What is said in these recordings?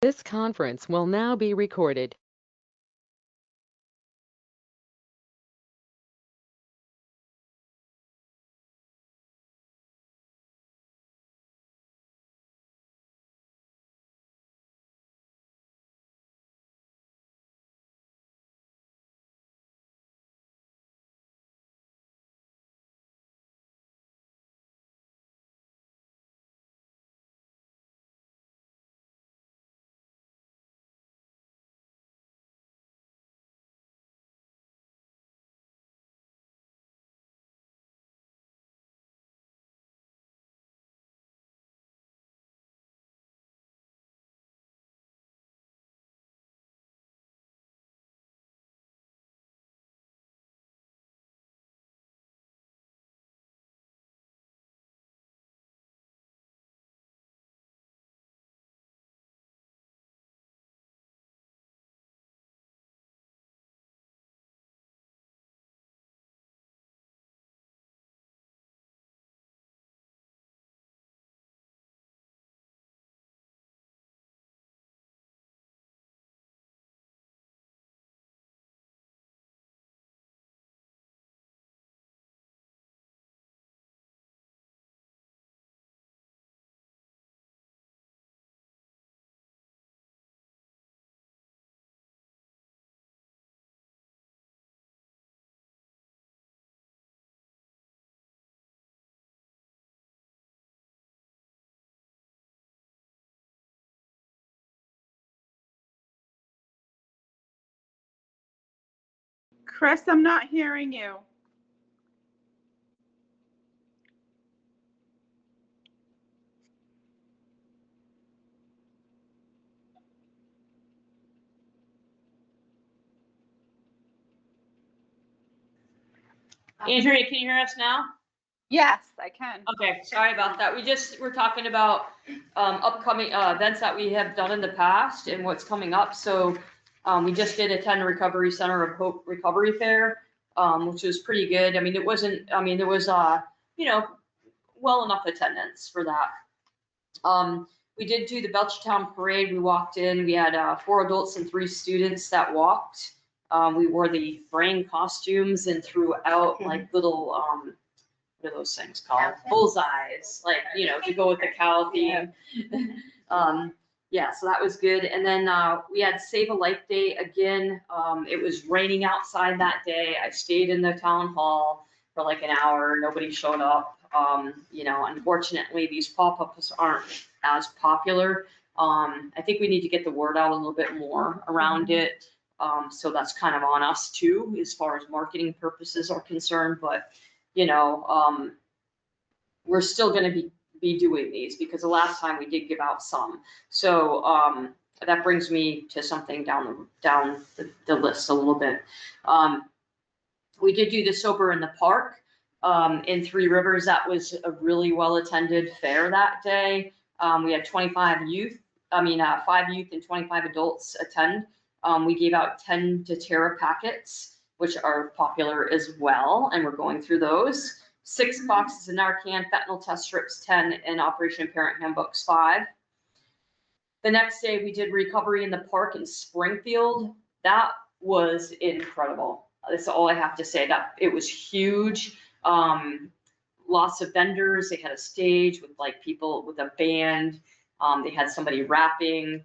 This conference will now be recorded. Chris, I'm not hearing you. Andrea, can you hear us now? Yes, I can. Okay, sorry about that. We're talking about upcoming events that we have done in the past and what's coming up. So we just did attend a Recovery Center of Hope Recovery Fair, which was pretty good. I mean, there was well enough attendance for that. We did do the Belcher Town Parade. We walked in. We had 4 adults and 3 students that walked. We wore the brain costumes and threw out like little what are those things called? Bullseyes, like, to go with the cow theme. Yeah, so that was good. And then we had Save a Life Day again. It was raining outside that day. I stayed in the town hall for like an hour. Nobody showed up. Unfortunately, these pop-ups aren't as popular. I think we need to get the word out a little bit more around it. So that's kind of on us too, as far as marketing purposes are concerned. But we're still going to be doing these because the last time we did give out some. So that brings me to something down the list a little bit. We did do the Sober in the Park in Three Rivers. That was a really well attended fair that day. We had 5 youth and 25 adults attend. We gave out 10 doTERRA packets, which are popular as well, and we're going through those. 6 boxes of Narcan, fentanyl test strips 10, and Operation Parent Handbooks 5. The next day we did Recovery in the Park in Springfield. That was incredible. That's all I have to say. That it was huge. Lots of vendors. They had a stage with like people with a band. They had somebody rapping.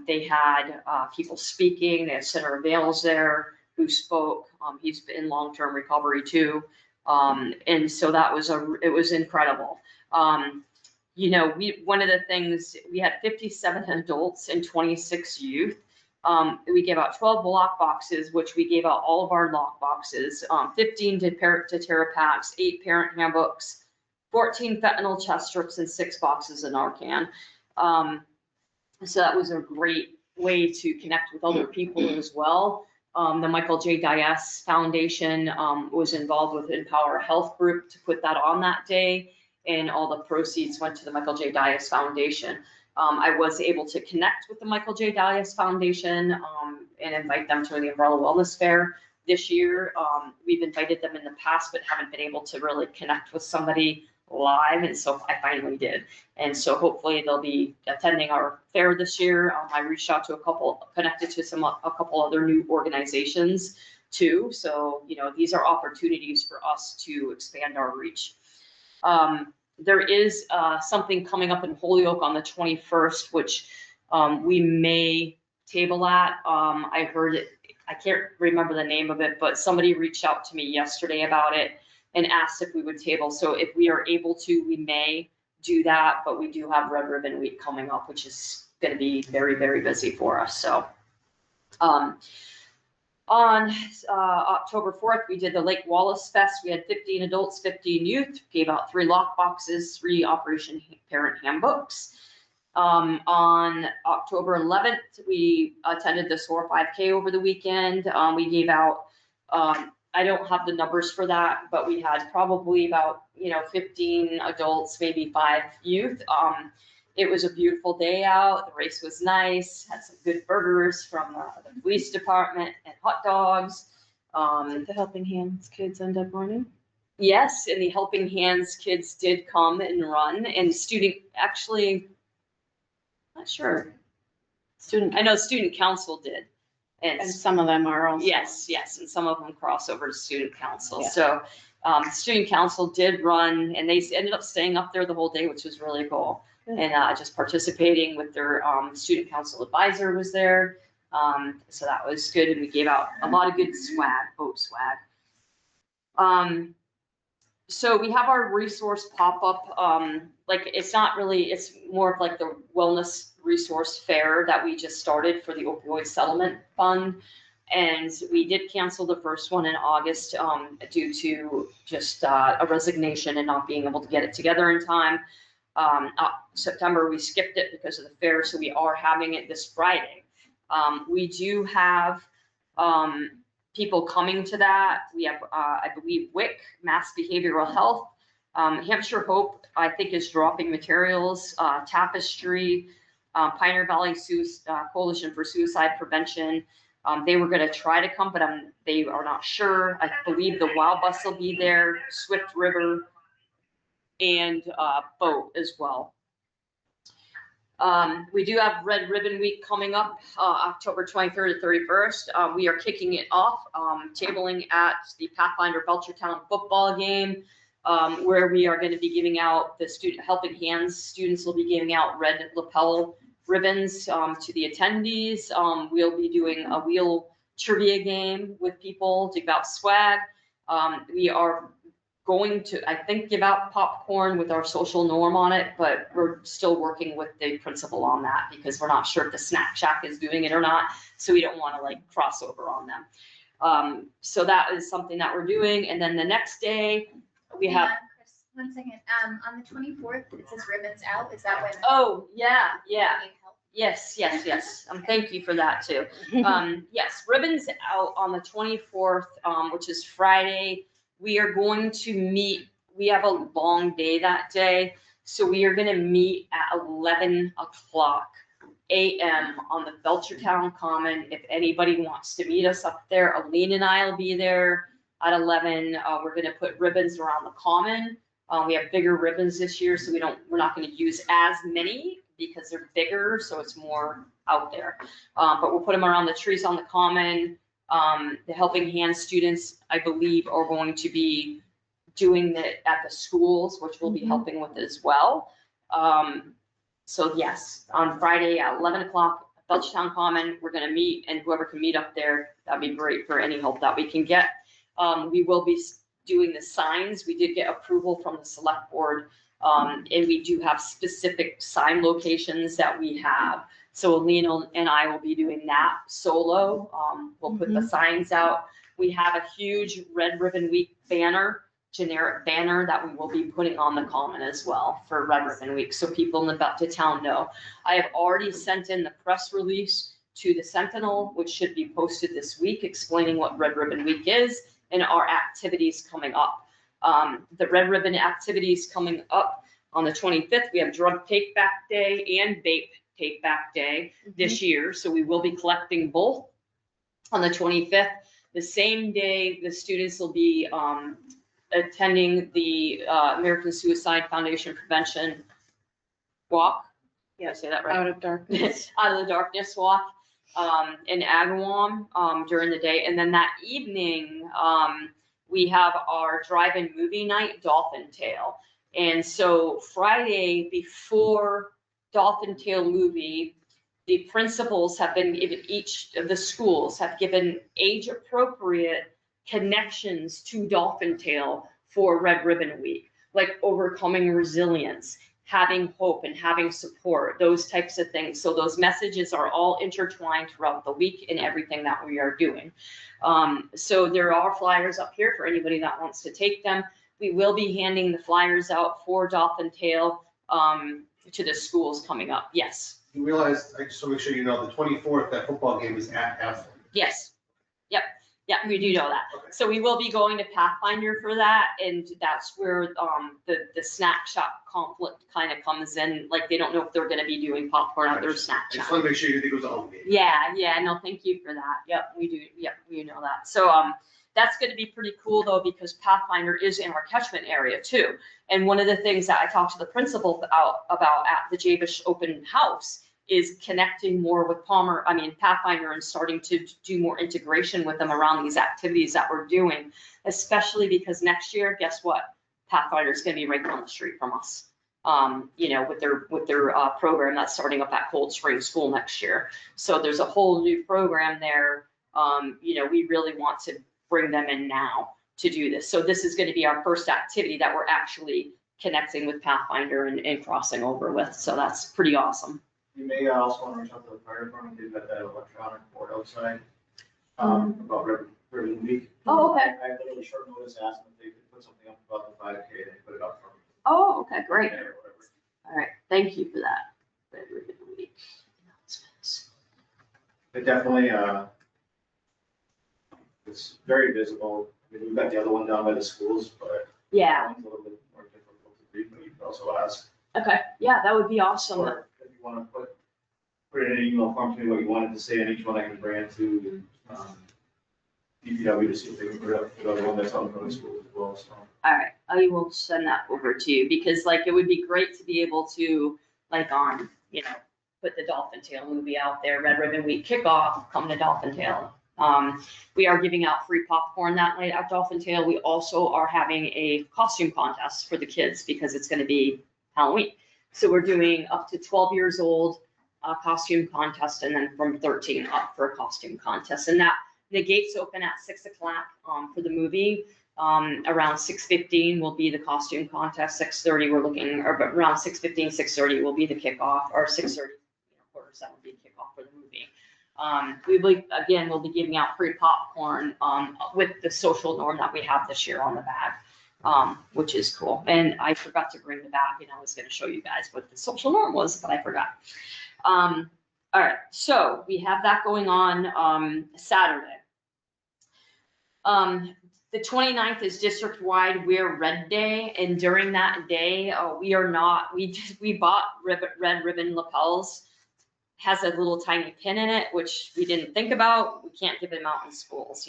They had people speaking. They had Senator Vales there who spoke. He's in long-term recovery too. And so it was incredible. One of the things, we had 57 adults and 26 youth. We gave out 12 lock boxes, which we gave out all of our lock boxes, 15 doTERRA packs, 8 parent handbooks, 14 fentanyl chest strips, and 6 boxes of Narcan. So that was a great way to connect with other people as well. The Michael J. Dias Foundation was involved with Empower Health Group to put that on that day, and all the proceeds went to the Michael J. Dias Foundation. I was able to connect with the Michael J. Dias Foundation and invite them to the Umbrella Wellness Fair this year. We've invited them in the past, but haven't been able to really connect with somebody live, and so I finally did. And so hopefully they'll be attending our fair this year. I reached out to connected to a couple other new organizations too. So, these are opportunities for us to expand our reach. There is something coming up in Holyoke on the 21st, which we may table at. I heard it, I can't remember the name of it, but somebody reached out to me yesterday about it and asked if we would table. So if we are able to, we may do that, but we do have Red Ribbon Week coming up, which is going to be very, very busy for us. So on October 4th, we did the Lake Wallace Fest. We had 15 adults, 15 youth, gave out 3 lock boxes, 3 Operation Parent handbooks. On October 11th, we attended the SOAR 5K over the weekend. We gave out, I don't have the numbers for that, but we had probably about, 15 adults, maybe 5 youth. It was a beautiful day out. The race was nice, had some good burgers from the police department and hot dogs. The Helping Hands kids end up running? Yes, and the Helping Hands kids did come and run, and actually, not sure. I know student council did. And some of them are also. Yes, and some of them cross over to student council. Yeah. So student council did run, and they ended up staying up there the whole day, which was really cool. Good. And just participating with their student council advisor was there. So that was good, and we gave out a lot of good swag, boat swag. So we have our resource pop-up, it's not really, it's more of like the wellness resource fair that we just started for the opioid settlement fund. And we did cancel the first one in August due to just a resignation and not being able to get it together in time. September, we skipped it because of the fair, so we are having it this Friday. We do have people coming to that. We have, I believe, WIC, Mass Behavioral Health. Hampshire Hope, I think, is dropping materials. Tapestry, Pioneer Valley Coalition for Suicide Prevention. They were going to try to come, but they are not sure. I believe the Wild Bus will be there, Swift River, and Boat as well. We do have Red Ribbon Week coming up, October 23rd to 31st. We are kicking it off, tabling at the Pathfinder Belchertown football game, where we are going to be giving out the Helping Hands students will be giving out red lapel ribbons to the attendees. We'll be doing a wheel trivia game with people to give out swag. We are going to, I think, give out popcorn with our social norm on it, but we're still working with the principal on that because we're not sure if the Snack Shack is doing it or not. So we don't want to cross over on them. So that is something that we're doing. And then the next day we have. Chris, 1 second. On the 24th, it says ribbons out. Is that when? Oh, yeah. You need help? Yes. Thank you for that too. Yes, ribbons out on the 24th, which is Friday. We are going to meet, we have a long day that day. So we are going to meet at 11 o'clock a.m. on the Belchertown Common. If anybody wants to meet us up there, Aline and I will be there at 11. We're going to put ribbons around the Common. We have bigger ribbons this year, so we're not going to use as many because they're bigger, so it's more out there. But we'll put them around the trees on the Common. The Helping Hands students, I believe, are going to be doing it at the schools, which we'll be helping with as well. So yes, on Friday at 11 o'clock, Belchertown Common, we're going to meet, and whoever can meet up there, that'd be great for any help that we can get. We will be doing the signs. We did get approval from the select board, and we do have specific sign locations that we have. So Alina and I will be doing that solo. We'll put the signs out. We have a huge Red Ribbon Week banner, generic banner that we will be putting on the Common as well for Red Ribbon Week, so people in the Belchertown know. I have already sent in the press release to the Sentinel, which should be posted this week, explaining what Red Ribbon Week is and our activities coming up. The Red Ribbon activities coming up on the 25th, we have Drug Take Back Day and Vape Take Back Day this year, so we will be collecting both on the 25th. The same day, the students will be attending the American Suicide Foundation Prevention Walk. Yeah, I say that right. Out of darkness. Out of the Darkness Walk in Agawam during the day. And then that evening, we have our drive-in movie night, Dolphin Tale. And so Friday before Dolphin Tale movie, the principals have been given, each of the schools have given age-appropriate connections to Dolphin Tale for Red Ribbon Week, like overcoming resilience, having hope and having support, those types of things. So those messages are all intertwined throughout the week in everything that we are doing. So there are flyers up here for anybody that wants to take them. We will be handing the flyers out for Dolphin Tale to the schools coming up. Yes. You realize, I just want to make sure you know, the 24th, that football game is at F. Yes. Yep. Yeah, we do know that. Okay. So we will be going to Pathfinder for that, and that's where the snack shop conflict kind of comes in. Like, they don't know if they're going to be doing popcorn at their snack I shop. just want to make sure you think it was a home game. Yeah, no, thank you for that. Yep, we do. Yep, we know that. So that's going to be pretty cool though, because Pathfinder is in our catchment area too. And one of the things that I talked to the principal about at the Jabish open house is connecting more with Pathfinder, and starting to do more integration with them around these activities that we're doing, especially because next year, guess what? Pathfinder is going to be right down the street from us. With their program that's starting up at Cold Spring School next year. So there's a whole new program there. We really want to bring them in now to do this. So this is going to be our first activity that we're actually connecting with Pathfinder and crossing over with. So that's pretty awesome. You may also want to reach out to the fire department. They've got that electronic board outside about Ribbon Week. Oh, okay. I literally short notice asked them if they could put something up about the 5K. They put it up for me. Oh, okay, great. Or whatever. All right, thank you for that. Red Ribbon Week announcements. But definitely, it's very visible. I mean, we've got the other one down by the schools, but Yeah, that one's a little bit more difficult to read, but you can also ask. okay, yeah, that would be awesome. Or if you want to put it in an email form to me what you wanted to say on each one, I can bring it to DPW to see if they can put it up for the other one that's out in front of the school as well, so. All right, I will send that over to you, because like, it would be great to be able to, like, put the Dolphin Tale movie out there, Red Ribbon Week kickoff, come to Dolphin Tale. We are giving out free popcorn that night at Dolphin Tale. We also are having a costume contest for the kids, because it's gonna be Halloween. So we're doing up to 12 years old, costume contest, and then from 13 up for a costume contest. And that, the gates open at 6 o'clock, for the movie. Around 6:15 will be the costume contest. 6:30 we're looking, or around 6:15, 6:30 will be the kickoff, or 6:30, quarter to 7 will be the kickoff for the movie. We'll be giving out free popcorn, with the social norm that we have this year on the bag, which is cool. And I forgot to bring the bag, and I was gonna show you guys what the social norm was, but I forgot. All right, so we have that going on, Saturday. The 29th is district-wide Wear Red Day, and during that day, we bought red ribbon lapels. Has a little tiny pin in it, which we didn't think about. We can't give them out in schools,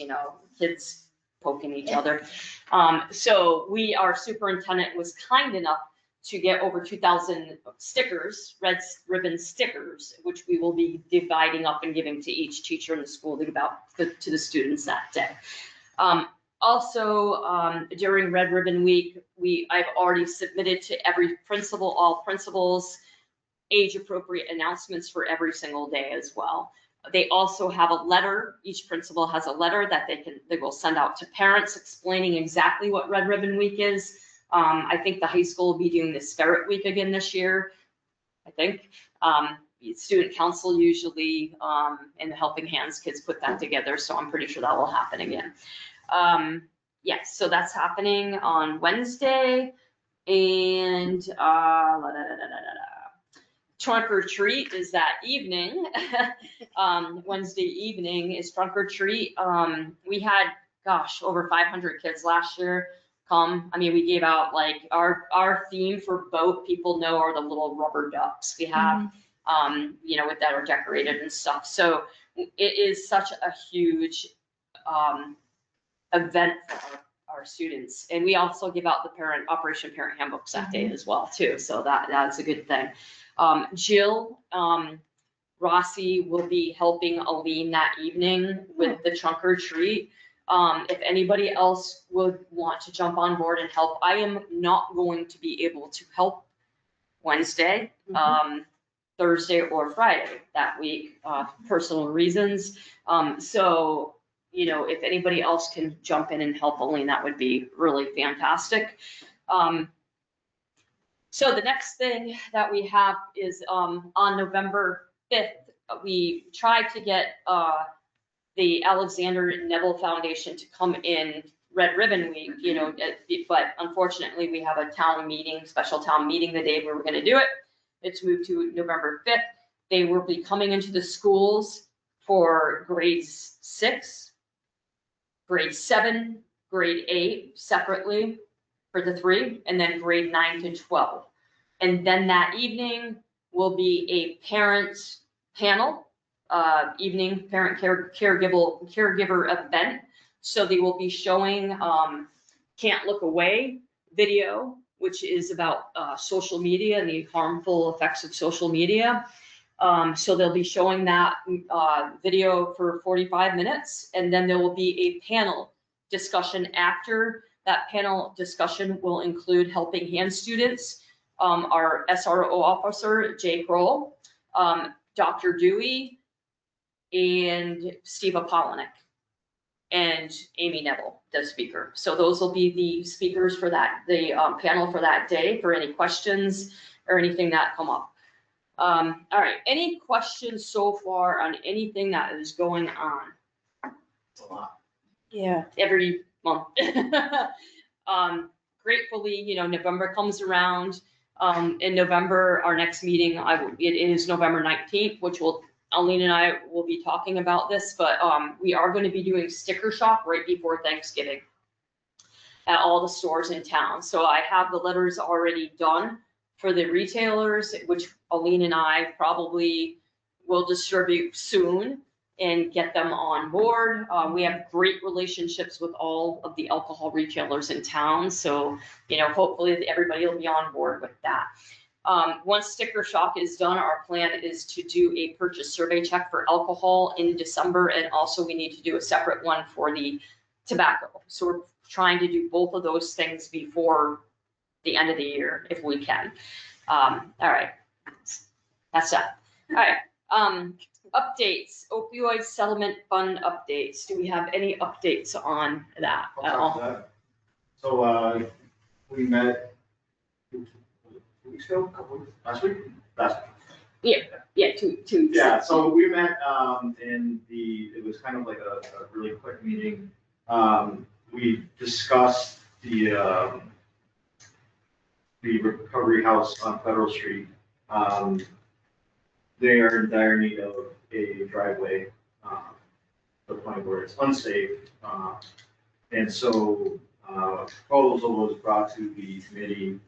kids poking each other. So our superintendent was kind enough to get over 2,000 stickers, red ribbon stickers, which we will be dividing up and giving to each teacher in the school to give out to the students that day. Also, during Red Ribbon Week, I've already submitted to every principal, all principals, age-appropriate announcements for every single day as well. They also have a letter. Each principal has a letter that they will send out to parents explaining exactly what Red Ribbon Week is. I think the high school will be doing the Spirit Week again this year. I think student council usually, and the Helping Hands kids put that together, so I'm pretty sure that will happen again. Yes, so that's happening on Wednesday, and trunk or treat is that evening. Wednesday evening is trunk or treat. We had, over 500 kids last year come. I mean, we gave out, like, our theme for boat, people know, are the little rubber ducks we have, with that are decorated and stuff. So it is such a huge event for our students. And we also give out the Operation Parent handbooks that day as well too. So that's a good thing. Jill, Rossi will be helping Aline that evening with the trunk or treat. If anybody else would want to jump on board and help, I am not going to be able to help Wednesday, Thursday or Friday that week, personal reasons. So, if anybody else can jump in and help Aline, that would be really fantastic. So the next thing that we have is on November 5th, we tried to get the Alexander Neville Foundation to come in Red Ribbon Week, but unfortunately we have a town meeting, special town meeting the day we were gonna do it. It's moved to November 5th. They will be coming into the schools for grades 6, grade 7, grade 8 separately for the 3, and then grade 9 to 12. And then that evening will be a parent panel, evening parent caregiver event. So they will be showing Can't Look Away video, which is about social media and the harmful effects of social media. So they'll be showing that video for 45 minutes, and then there will be a panel discussion after. That panel discussion will include Helping Hand students, our SRO officer, Jay Kroll, Dr. Dewey, and Steve Apollonik, and Amy Neville, the speaker. So those will be the speakers for that, the panel for that day, for any questions or anything that come up. All right, any questions so far on anything that is going on? It's a lot. Yeah, every month. Gratefully, November comes around. In November, our next meeting, it is November 19th, which Aline and I will be talking about this, but we are going to be doing sticker shock right before Thanksgiving at all the stores in town. So I have the letters already done for the retailers, which Aline and I probably will distribute soon and get them on board. We have great relationships with all of the alcohol retailers in town. So, hopefully everybody will be on board with that. Once sticker shock is done, our plan is to do a purchase survey check for alcohol in December. And also we need to do a separate one for the tobacco. So we're trying to do both of those things before the end of the year, if we can. All right, that's that. All right. Updates, opioid settlement fund updates. Do we have any updates on that at all? So, we met 2 weeks ago, last week? Yeah, two weeks. Yeah, so we met, it was kind of like a really quick meeting. We discussed the recovery house on Federal Street. They are in dire need of a driveway, to the point where it's unsafe. And so, a proposal was brought to the committee,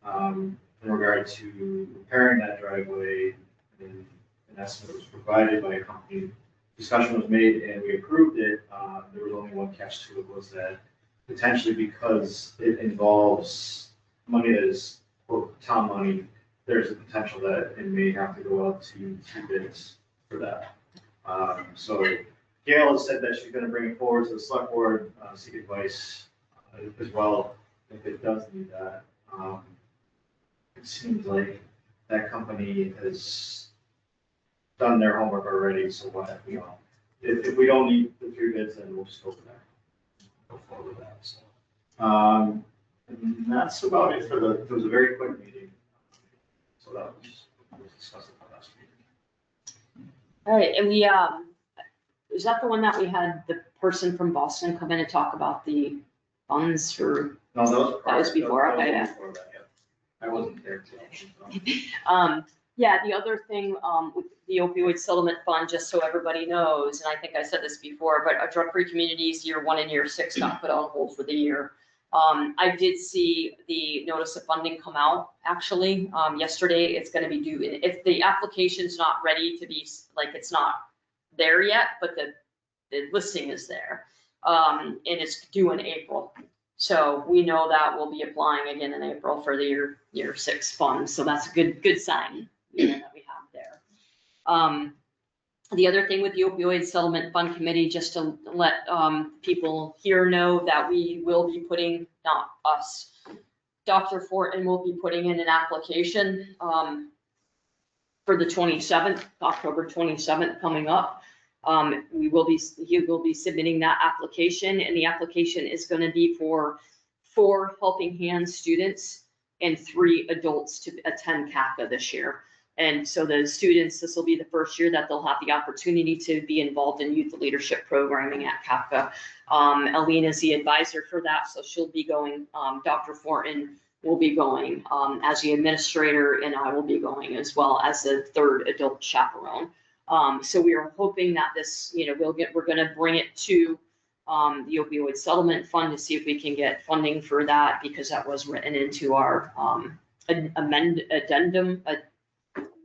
in regard to repairing that driveway. And an estimate was provided by a company. Discussion was made and we approved it. There was only one catch to it, was that potentially, because it involves money that is, quote, town money, there's a potential that it may have to go out to 2 bids for that. So Gail has said that she's gonna bring it forward to the select board, seek advice as well, if it does need that. It seems like that company has done their homework already, so what, if we don't need the 3 bids, then we'll just go from there. Go forward with that, so. And that's about it it was a very quick meeting. So that was discussed at the last meeting. All right, and is that the one that we had the person from Boston come in and talk about the funds for? No, that was before, okay, yeah. Before that, yeah. I wasn't there today. Yeah, the other thing, with the opioid settlement fund, just so everybody knows, and I think I said this before, but drug-free communities year 1 and year 6 got put on hold for the year. I did see the notice of funding come out, actually, yesterday. It's gonna be due, if the application's not ready to be, like, it's not there yet, but the listing is there. And it's due in April. So we know that we'll be applying again in April for the year 6 funds. So that's a good sign, that we have there. The other thing with the opioid settlement fund committee, just to let people here know that we will be putting, not us, Dr. Fortin will be putting in an application for the 27th, October 27th coming up. He will be submitting that application, and the application is going to be for 4 Helping Hands students and 3 adults to attend CAPA this year. And so the students, this will be the first year that they'll have the opportunity to be involved in youth leadership programming at CAPA. Aline is the advisor for that, so she'll be going. Dr. Fortin will be going as the administrator, and I will be going as well as the 3rd adult chaperone. So we are hoping that this, we're going to bring it to the opioid settlement fund to see if we can get funding for that, because that was written into our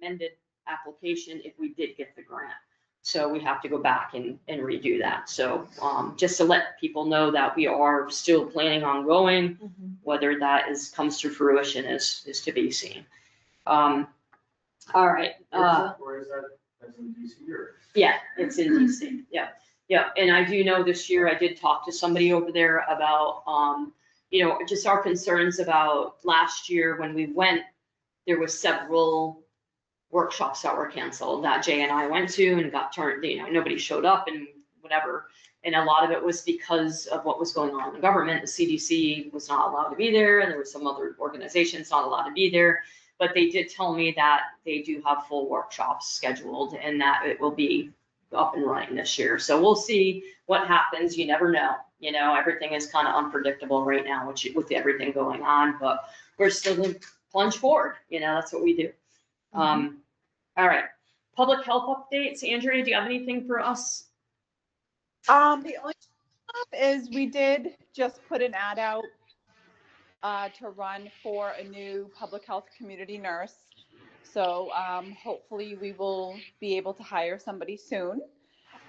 amended application if we did get the grant. So we have to go back and redo that. So just to let people know that we are still planning on going, whether that comes to fruition is to be seen. All right. Or is that, that's in DC or? Yeah, it's in DC. Yeah. And I do know this year I did talk to somebody over there about, just our concerns about last year when we went. There was several workshops that were canceled that Jay and I went to and got turned, nobody showed up and whatever. And a lot of it was because of what was going on in the government. The CDC was not allowed to be there, and there were some other organizations not allowed to be there. But they did tell me that they do have full workshops scheduled and that it will be up and running this year. So we'll see what happens. You never know. Everything is kind of unpredictable right now with everything going on, but we're still going to plunge forward. That's what we do. All right. Public health updates. Andrea, do you have anything for us? The only stuff is we did just put an ad out to run for a new public health community nurse. So hopefully we will be able to hire somebody soon.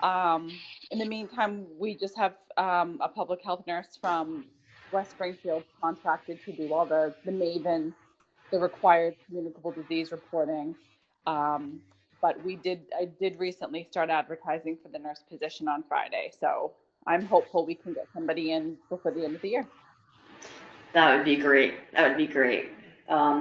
In the meantime, we just have a public health nurse from West Springfield contracted to do all the MAVEN, the required communicable disease reporting. But I did recently start advertising for the nurse position on Friday. So I'm hopeful we can get somebody in before the end of the year. That would be great.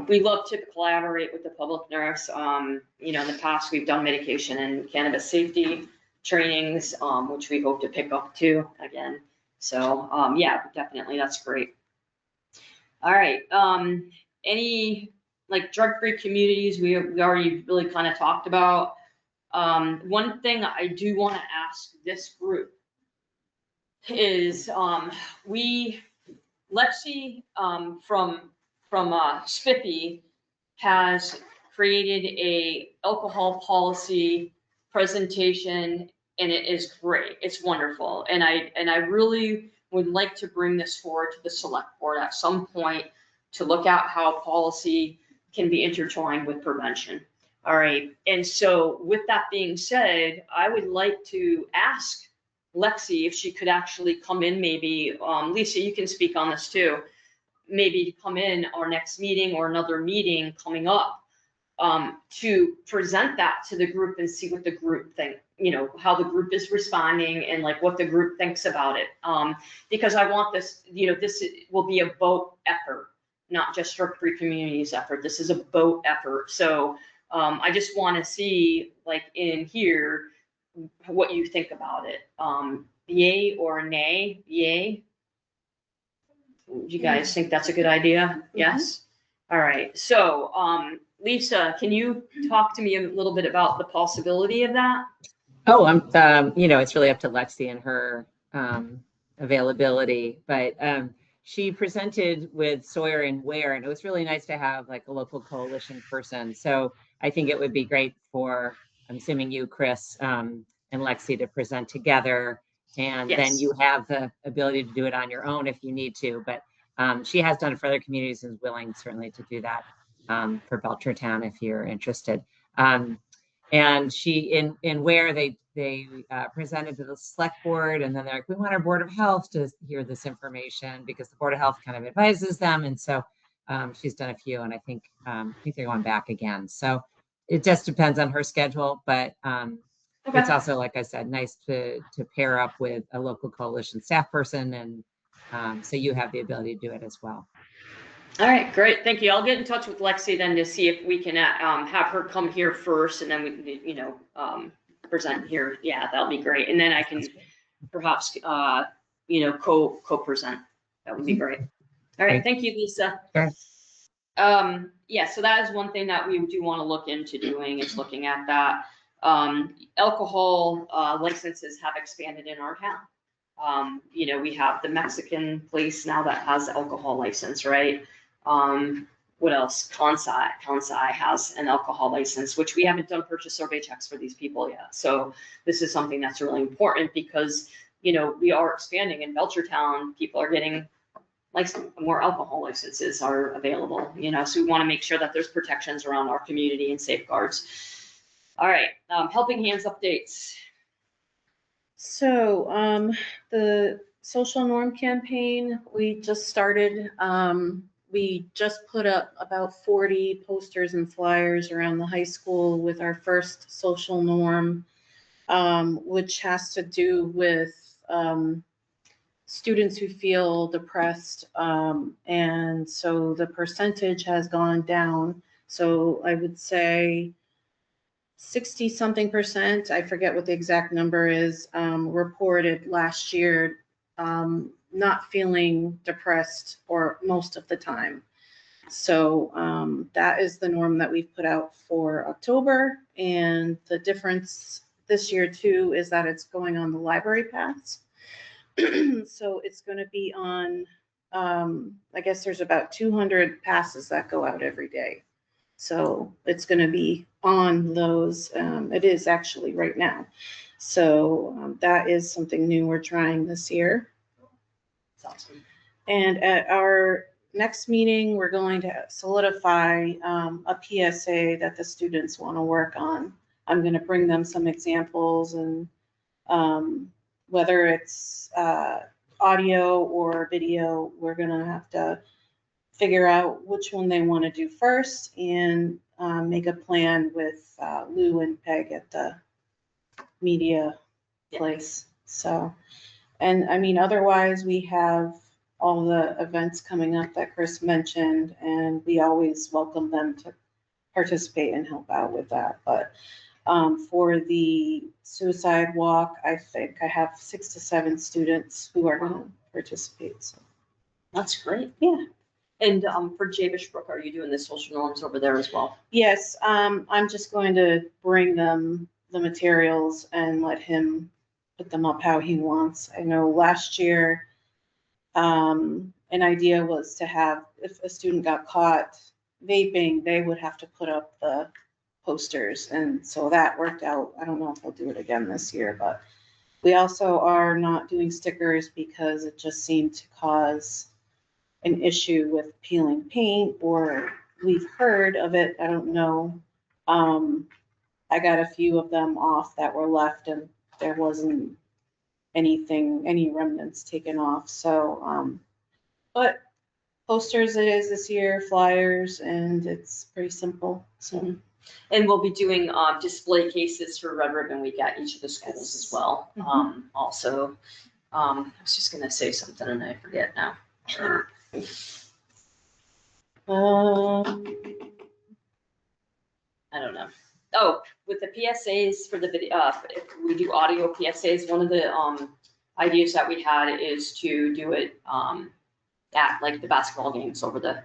We love to collaborate with the public nurse. In the past, we've done medication and cannabis safety trainings, which we hope to pick up too again. So yeah, definitely, that's great. All right. Any drug-free communities we already really kind of talked about. One thing I do want to ask this group is Lexi from Spiffy has created a alcohol policy presentation, and it is great. It's wonderful, and I really would like to bring this forward to the select board at some point to look at how policy can be intertwined with prevention. All right, and so with that being said, I would like to ask Lexi if she could actually come in, maybe, Lisa, you can speak on this too, maybe come in our next meeting or another meeting coming up to present that to the group and see what the group think, how the group is responding and what the group thinks about it. Because I want this, this will be a boat effort, not just drug-free communities effort. This is a boat effort. So I just want to see in here what you think about it. Yay or nay? Yay? Do you guys think that's a good idea? Yes? All right. So Lisa, can you talk to me a little bit about the possibility of that? Oh, it's really up to Lexi and her availability, but she presented with Sawyer and Ware, and it was really nice to have a local coalition person. So I think it would be great for, I'm assuming you, Chris, and Lexi to present together, and then you have the ability to do it on your own if you need to. But she has done it for other communities and is willing certainly to do that for Belchertown if you're interested. And she in Ware, they they presented to the select board, and then they're like, we want our Board of Health to hear this information because the Board of Health kind of advises them. And so she's done a few, and I think they're going back again. So it just depends on her schedule, but it's also, like I said, nice to pair up with a local coalition staff person, and so you have the ability to do it as well. All right, great, thank you. I'll get in touch with Lexi then to see if we can have her come here first, and then we can, you know, present here. Yeah, that'll be great. And then I can perhaps, you know, co-present. That would be great. All right, thank you, Lisa. Sure. Yeah, so that is one thing that we do want to look into doing, is looking at that. Alcohol licenses have expanded in our town. You know, we have the Mexican place now that has alcohol license, right? What else? Kansai has an alcohol license, which we haven't done purchase survey checks for these people yet. So this is something that's really important because, you know, we are expanding in Belchertown. People are getting more alcohol licenses are available, you know, so we want to make sure that there's protections around our community and safeguards. All right, Helping Hands updates. So the social norm campaign, we just started. We just put up about 40 posters and flyers around the high school with our first social norm, which has to do with students who feel depressed. And so the percentage has gone down. So I would say 60-something%, I forget what the exact number is, reported last year not feeling depressed or most of the time. So that is the norm that we've put out for October. And the difference this year too is that it's going on the library paths. So it's going to be on, I guess there's about 200 passes that go out every day. So it's going to be on those. It is actually right now. So that is something new we're trying this year. Awesome. And at our next meeting, we're going to solidify a PSA that the students want to work on. I'm going to bring them some examples, and whether it's audio or video, we're going to have to figure out which one they want to do first and make a plan with Lou and Peg at the media place. So, and I mean, otherwise we have all the events coming up that Chris mentioned, and we always welcome them to participate and help out with that. But for the suicide walk, I think I have 6 to 7 students who are going to participate. So That's great. yeah. And for Jabesh Brook, are you doing the social norms over there as well? Yes, I'm just going to bring them the materials and let him put them up how he wants. I know last year, an idea was to have, if a student got caught vaping, they would have to put up the posters. And so that worked out. I don't know if I'll do it again this year, but we also are not doing stickers because it just seemed to cause an issue with peeling paint, or we've heard of it. I don't know. I got a few of them off that were left, and there wasn't any remnants taken off. So, but posters it is this year, flyers, and it's pretty simple. So. And we'll be doing display cases for Red Ribbon Week at each of the schools as well. Also, I was just going to say something and I forget now. I don't know. Oh, with the PSAs for the video, if we do audio PSAs, one of the ideas that we had is to do it at like the basketball games over the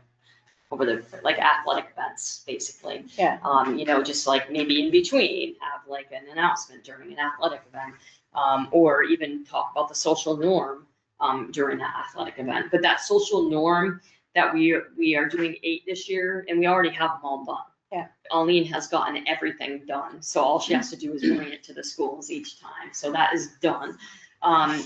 like athletic events, basically. Yeah. You know, just like maybe in between have like an announcement during an athletic event, or even talk about the social norm during that athletic event. But that social norm that we are doing 8 this year, and we already have them all done. Yeah. Aline has gotten everything done, so all she has to do is bring it to the schools each time. So that is done.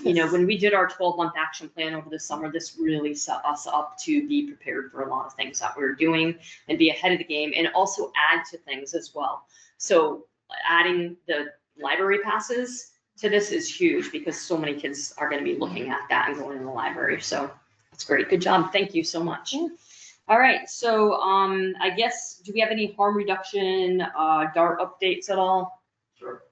You know, when we did our 12-month action plan over the summer, this really set us up to be prepared for a lot of things that we're doing and be ahead of the game, and also add to things as well. So adding the library passes to this is huge because so many kids are gonna be looking at that and going in the library, so that's great, good job, thank you so much. All right, so, I guess, do we have any harm reduction, DART updates at all? Sure.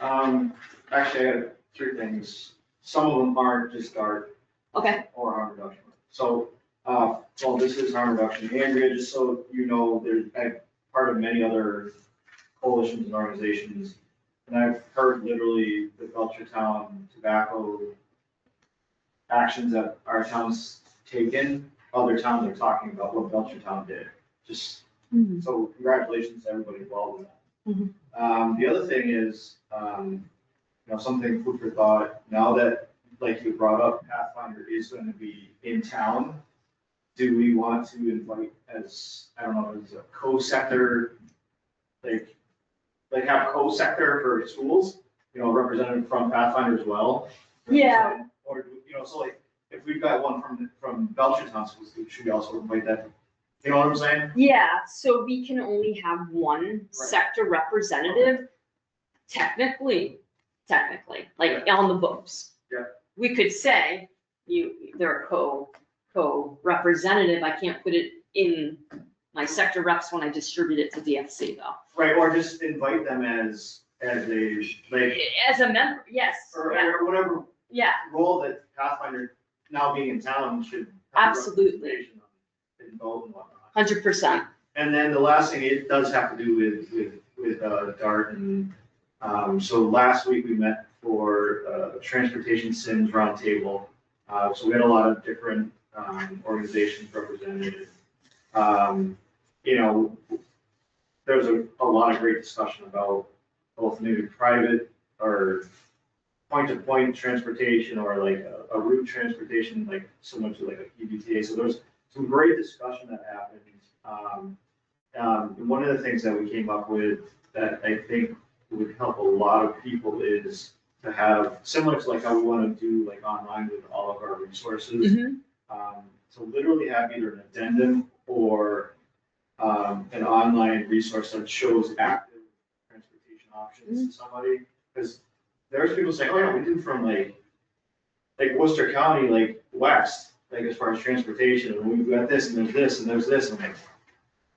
Actually, I got 3 things. Some of them aren't just DART Okay, or harm reduction. So, well, this is harm reduction. Andrea, just so you know, I'm part of many other coalitions and organizations. And I've heard literally the Belchertown tobacco actions that our town's taken. Other towns are talking about what Belchertown did. Just, so congratulations to everybody involved in that. The other thing is, something food for thought. Now that, like you brought up, Pathfinder is going to be in town. Do we want to invite as, I don't know, as a co-sector, like have co-sector for schools, representative from Pathfinder as well? Yeah. Or, so like, if we've got one from Belchertown schools, should we also invite that? You know what I'm saying? Yeah, so we can only have one sector representative, technically, like on the books. Yeah. We could say, they're a co-representative, I can't put it in my sector reps when I distribute it to DFC though. Right, or just invite them as a, like, As a member, yes, yeah, or whatever yeah, role that Pathfinder now being in town should have absolutely, representation and vote and whatnot. 100%. And then the last thing, it does have to do with DART, and so last week we met for a transportation SIMS roundtable. So we had a lot of different organizations represented. There was a lot of great discussion about both maybe private or point-to-point transportation or like a route transportation, like similar to like a PBTA. So there's some great discussion that happened. And one of the things that we came up with that I think would help a lot of people is to have, similar to like how we want to do like online with all of our resources. So literally have either an addendum or an online resource that shows active transportation options to somebody. Because there's people saying, oh yeah, we do from like Worcester County, like west, like as far as transportation, and we've got this and there's this and there's this, and like,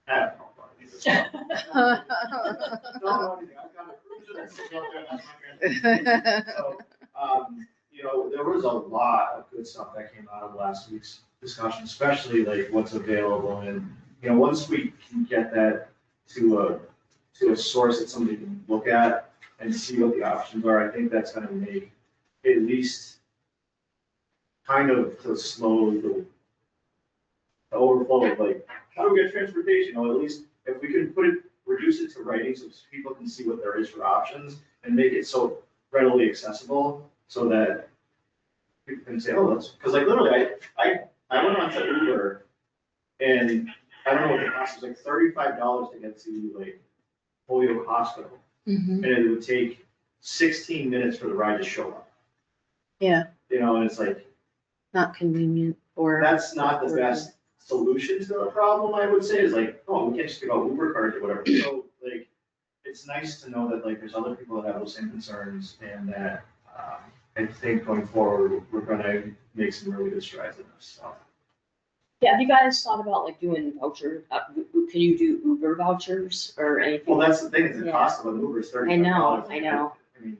I don't know about any of this stuff. Don't know anything. I've got a cruiser that's sitting out there, that's my transportation. So, there was a lot of good stuff that came out of last week's discussion, especially like what's available. And, once we can get that to a source that somebody can look at and see what the options are, I think that's gonna make at least kind of to slow the overflow of like, how do we get transportation? At least if we can reduce it to writing so people can see what there is for options and make it so readily accessible so that people can say, oh, that's, because like literally I went on to Uber and I don't know what the cost was, like $35 to get to like Holyoke Hospital. And it would take 16 minutes for the ride to show up. Yeah. And it's like, Not convenient or. that's not the best solution to the problem, I would say, is like, oh, we can't just give out Uber cards or whatever. So like, it's nice to know that like there's other people that have those same concerns and that I think going forward, we're gonna make some really good strides in this. So. Yeah, have you guys thought about like doing voucher, can you do Uber vouchers or anything? Well, that's the thing, is the Yeah. cost of an Uber is $35. I know. I mean,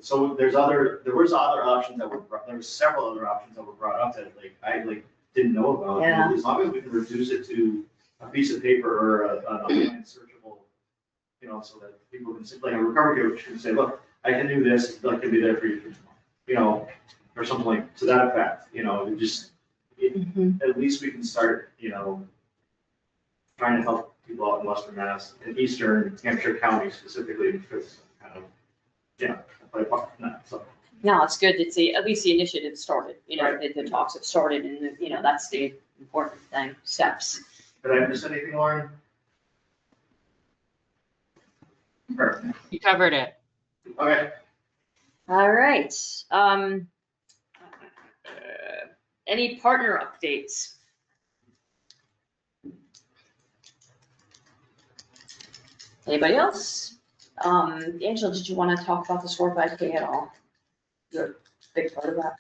so there was other options that there were several other options that were brought up that like, I like didn't know about. Yeah. As long as we can reduce it to a piece of paper or an online searchable, so that people can see, like a recovery coach can say, look, I can do this, I can be there for you for tomorrow, or something like to that effect, at least we can start, trying to help people out in Western Mass and Eastern Hampshire County specifically, because kind of, play a part in that, so. No, it's good to see, at least the initiative started, Right. the talks have started and, that's the important thing, steps. Did I miss anything, Lauren? Perfect. You covered it. Okay. All right, any partner updates? Anybody else? Angela, did you want to talk about the SOAR 5K at all? You're a big part of that.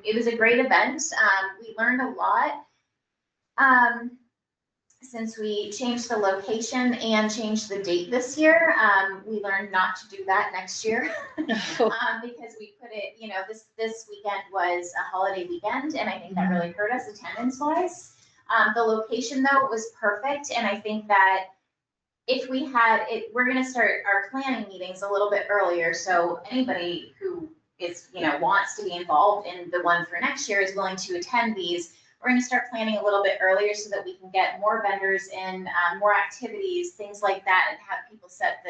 It was a great event. We learned a lot. Since we changed the location and changed the date this year, we learned not to do that next year. Because we put it, this weekend was a holiday weekend, and I think that really hurt us attendance wise. The location though was perfect, and I think that if we had it, we're gonna start our planning meetings a little bit earlier, so anybody who is, wants to be involved in the one for next year is willing to attend these. We're gonna start planning a little bit earlier so that we can get more vendors in, more activities, things like that, and have people set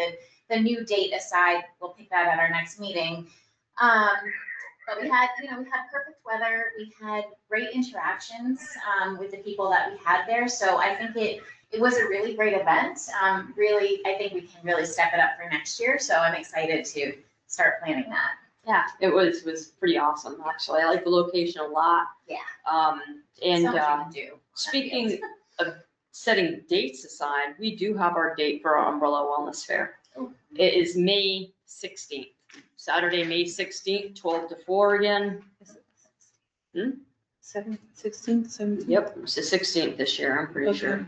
the new date aside. We'll pick that at our next meeting. But we had perfect weather. We had great interactions with the people that we had there. So I think it was a really great event. Really, I think we can really step it up for next year. So I'm excited to start planning that. Yeah, it was pretty awesome, actually. I like the location a lot. Yeah. And So much you can do. speaking of setting dates aside, we do have our date for our Umbrella Wellness Fair. It is May 16th, Saturday, May 16th, 12 to 4 again. 16th, 17th? Yep, it's the 16th this year, I'm pretty Okay. sure.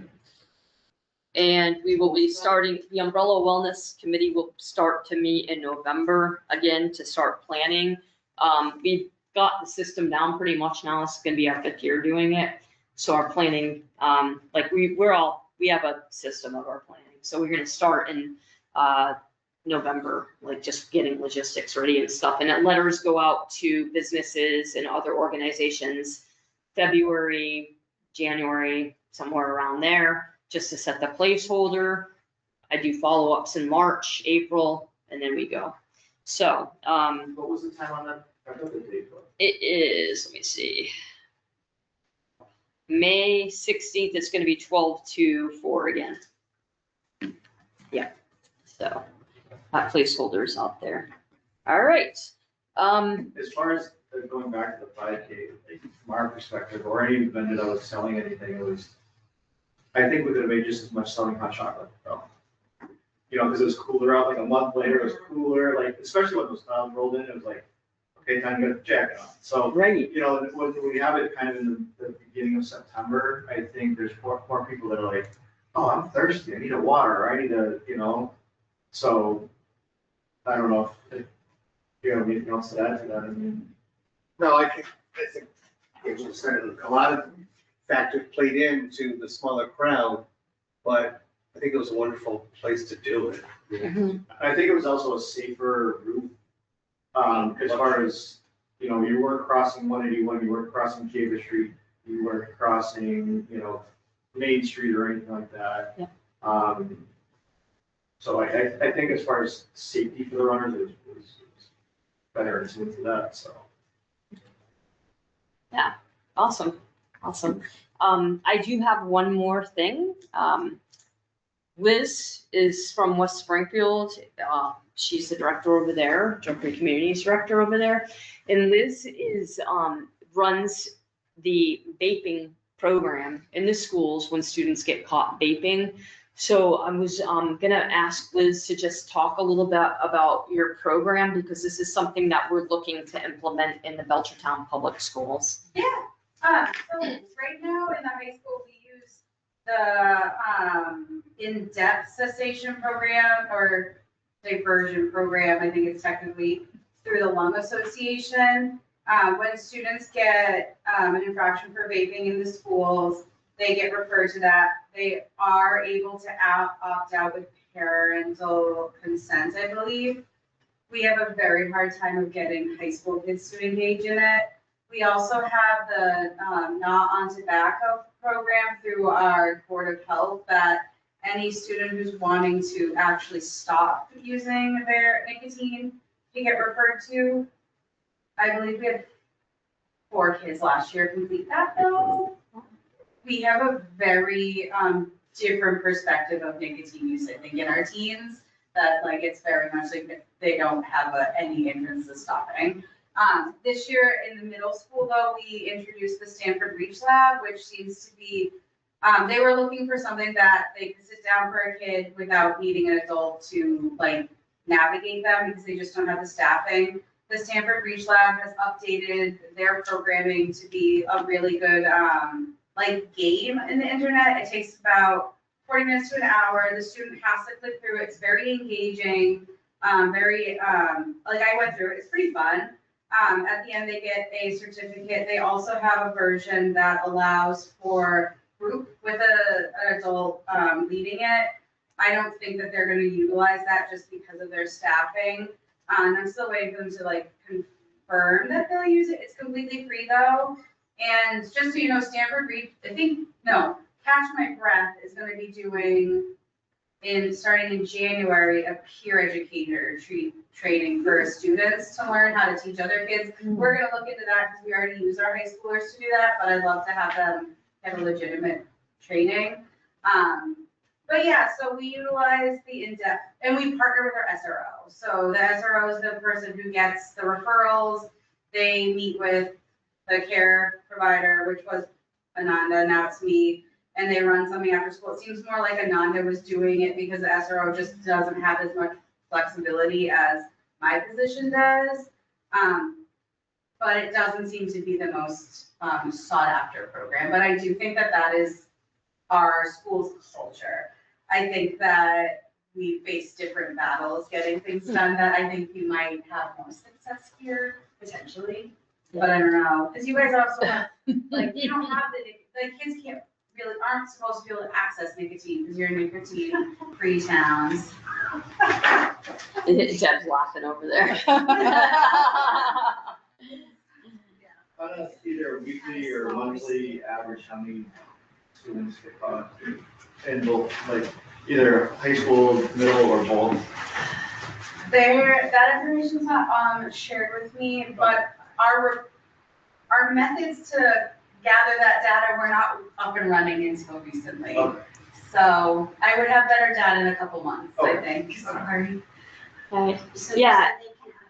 And we will be starting, the Umbrella Wellness Committee will start to meet in November again to start planning. We've got the system down pretty much now. It's gonna be our 5th year doing it. So our planning, we have a system of our planning. So we're gonna start in November, like just getting logistics ready and stuff. And then letters go out to businesses and other organizations February, January, somewhere around there, just to set the placeholder. I do follow-ups in March, April, and then we go. So, What was the time on that? I thought the date was. it is, let me see. May 16th, it's gonna be 12 to 4 again. Yeah, so that placeholder's out there. All right. As far as going back to the 5K, like, from our perspective, or any vendor that was selling anything, it was, I think we could have made just as much selling hot chocolate, though. Because it was cooler out, like a month later, it was cooler, like, especially when those clouds rolled in, it was like, okay, time to get the jacket on. So, Right. when we have it kind of in the beginning of September, I think there's more people that are like, oh, I'm thirsty, I need a water, or I need a, so, I don't know if you have anything else to add to that, I mean. No, I think it was a lot of factors played into the smaller crowd, but I think it was a wonderful place to do it. I think it was also a safer route, as far as, you weren't crossing 181, you weren't crossing Cable Street, you weren't crossing, Main Street or anything like that. Yeah. So I think as far as safety for the runners, it was better and smooth for that, so. Yeah, awesome. I do have one more thing. Liz is from West Springfield. She's the director over there, Joffrey Communities director over there. And Liz runs the vaping program in the schools when students get caught vaping. So I was gonna ask Liz to just talk a little bit about your program, because this is something that we're looking to implement in the Belchertown Public Schools. Yeah, so right now in the high school, we use the in-depth cessation program or diversion program, I think it's technically, through the Lung Association. When students get an infraction for vaping in the schools, they get referred to that. They are able to opt out with parental consent, I believe. We have a very hard time of getting high school kids to engage in it. We also have the Not on Tobacco program through our Board of Health, that any student who's wanting to actually stop using their nicotine can get referred to. I believe we had 4 kids last year complete that though. We have a very different perspective of nicotine use, I think, in our teens, that like it's very much like they don't have any interest in stopping. This year in the middle school though, we introduced the Stanford Reach Lab, which seems to be, they were looking for something that they could sit down for a kid without needing an adult to like navigate them because they just don't have the staffing. The Stanford Reach Lab has updated their programming to be a really good, like game in the internet. It takes about 40 minutes to an hour. The student has to click through it. It's very engaging, very, like I went through it. It's pretty fun. At the end, they get a certificate. They also have a version that allows for group with an adult leading it. I don't think that they're going to utilize that just because of their staffing. I'm still waiting for them to like confirm that they'll use it. It's completely free though. And just so you know, Stanford Reach, Catch My Breath is going to be doing starting in January, a peer educator training for students to learn how to teach other kids. We're going to look into that because we already use our high schoolers to do that, but I'd love to have them have a legitimate training. But yeah, so we utilize the in-depth, and we partner with our SRO. So the SRO is the person who gets the referrals. They meet with the care provider, which was Ananda, now it's me, and they run something after school. It seems more like Ananda was doing it because the SRO just doesn't have as much flexibility as my position does. But it doesn't seem to be the most sought after program. But I do think that that is our school's culture. I think that we face different battles getting things done that I think we might have more success here potentially. But I don't know, because you guys also have, like, you don't have the kids aren't supposed to be able to access nicotine because you're in nicotine free towns. Deb's laughing over there. On a either weekly or monthly average, how many students get caught in both, like either high school, middle, or both? That information's not shared with me, but our methods to gather that data were not up and running until recently. Okay. So I would have better data in a couple months, I Okay. think. Sorry. Okay. So Yeah.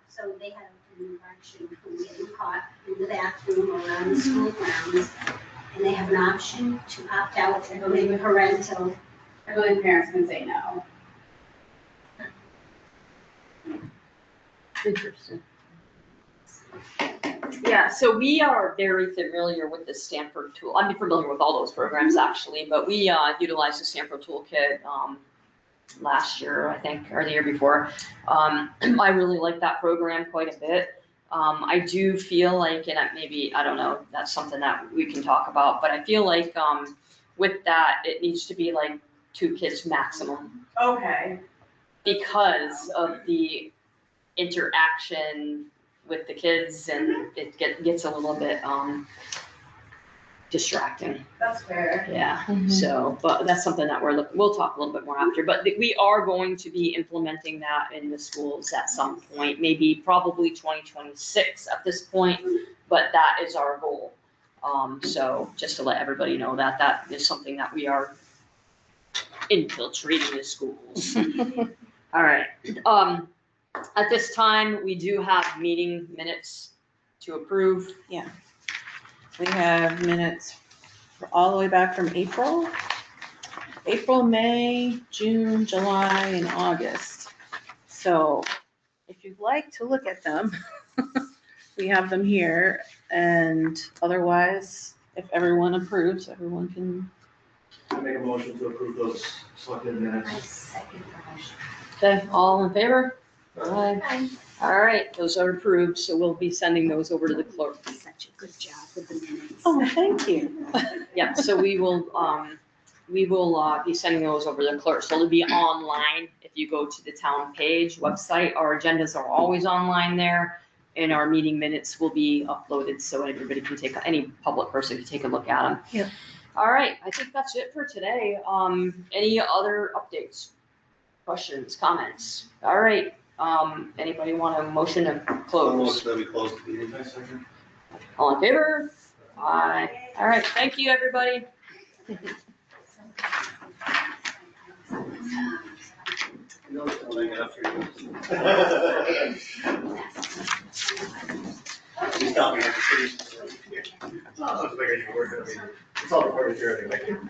so they have an infraction from getting caught in the bathroom or on the school grounds, and they have an option to opt out, I believe, parental. I believe parents can say no. Interesting. Yeah, so we are very familiar with the Stanford tool. I'm familiar with all those programs actually, but we utilized the Stanford toolkit last year, I think, or the year before. I really like that program quite a bit. I do feel like, and maybe, I don't know, that's something that we can talk about, but I feel like with that, it needs to be like 2 kids maximum. Okay. Because of the interaction with the kids, and it gets a little bit distracting. That's fair. Yeah. So, but that's something that we'll talk a little bit more after. But we are going to be implementing that in the schools at some point, maybe probably 2026 at this point. But that is our goal. So just to let everybody know that that is something that we are infiltrating the schools. All right. At this time, we do have meeting minutes to approve. We have minutes all the way back from April, May, June, July, and August. So if you'd like to look at them, we have them here. And otherwise, if everyone approves, everyone can. I make a motion to approve those selected minutes. I second the motion. Okay, all in favor? Aye. All right, those are approved, so we'll be sending those over to the clerk. Such a good job with the minutes. Oh, thank you. Yeah, so we will be sending those over to the clerk. So it'll be online. If you go to the town page website, our agendas are always online there. And our meeting minutes will be uploaded so everybody can any public person can take a look at them. Yep. All right, I think that's it for today. Any other updates, questions, comments? All right, anybody want a motion to close? Almost that we closed the meeting. All in favor? Aye. All right, thank you, everybody. You know, when I get up here. She's stopping at the station. Oh, it's like I can work. I mean, it's all the furniture anyway.